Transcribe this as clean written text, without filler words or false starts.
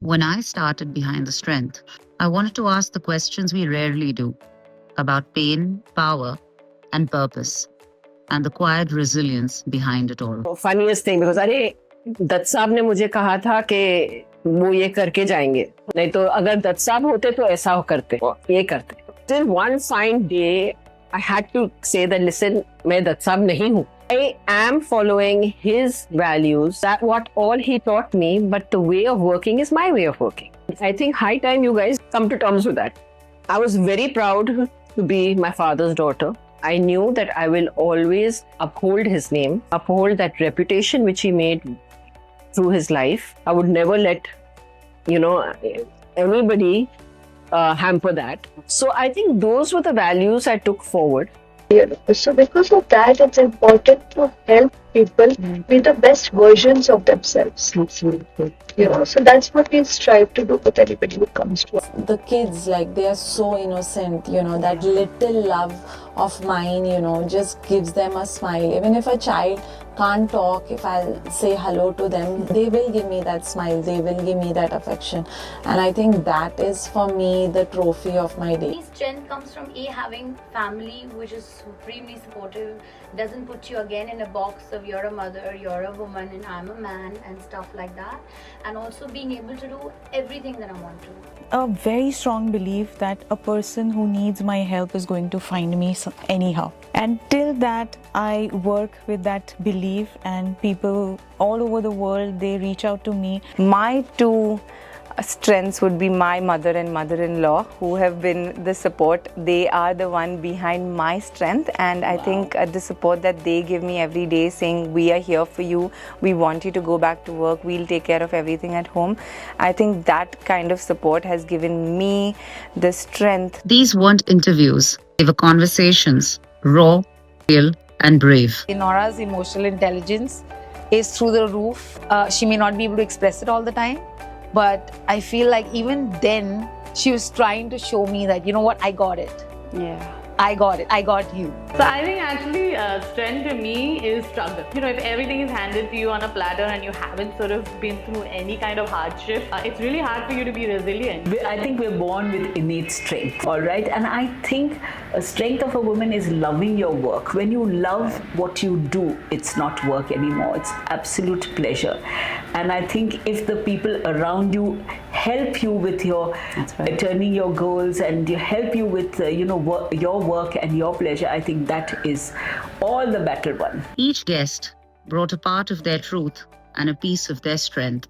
When I started Behind the Strength, I wanted to ask the questions we rarely do about pain, power, and purpose, and the quiet resilience behind it all. Funniest thing, because अरे दत्त साहब ने मुझे कहा था कि वो ये करके जाएंगे, नहीं तो अगर दत्त साहब होते तो ऐसा करते, ये करते. Till one fine day, I had to say that listen, मैं दत्त साहब नहीं हूँ. I am following his values. That what all he taught me, but the way of working is my way of working. I think high time you guys come to terms with that. I was very proud to be my father's daughter. I knew that I will always uphold his name, uphold that reputation which he made through his life. I would never let, anybody hamper that. So I think those were the values I took forward. So because of that, it's important to help people be the best versions of themselves. Absolutely. So that's what we strive to do with anybody who comes to us. The kids, they are so innocent, that little love of mine, just gives them a smile. Even if a child can't talk, if I'll say hello to them, they will give me that smile, they will give me that affection. And I think that is for me the trophy of my day. Strength comes from having family which is supremely supportive, doesn't put you again in a box of you're a mother, you're a woman, and I'm a man and stuff like that. And also being able to do everything that I want to. A very strong belief that a person who needs my help is going to find me anyhow. And till that, I work with that belief, and people all over the world, they reach out to me. My two strengths would be my mother and mother-in-law, who have been the support. They are the one behind my strength, and I think the support that they give me every day, saying we are here for you, we want you to go back to work, we'll take care of everything at home. I think that kind of support has given me the strength. These weren't interviews, they were conversations, raw, real, and brave. Nora's emotional intelligence is through the roof. She may not be able to express it all the time, but I feel like even then, she was trying to show me that, I got it. Yeah. I got it. I got you. So I think actually strength to me is struggle. If everything is handed to you on a platter and you haven't sort of been through any kind of hardship, it's really hard for you to be resilient. I think we're born with innate strength, all right? And I think a strength of a woman is loving your work. When you love what you do, it's not work anymore. It's absolute pleasure. And I think if the people around you help you with your turning your goals and help you with your work and your pleasure, I think that is all the better one. Each guest brought a part of their truth and a piece of their strength.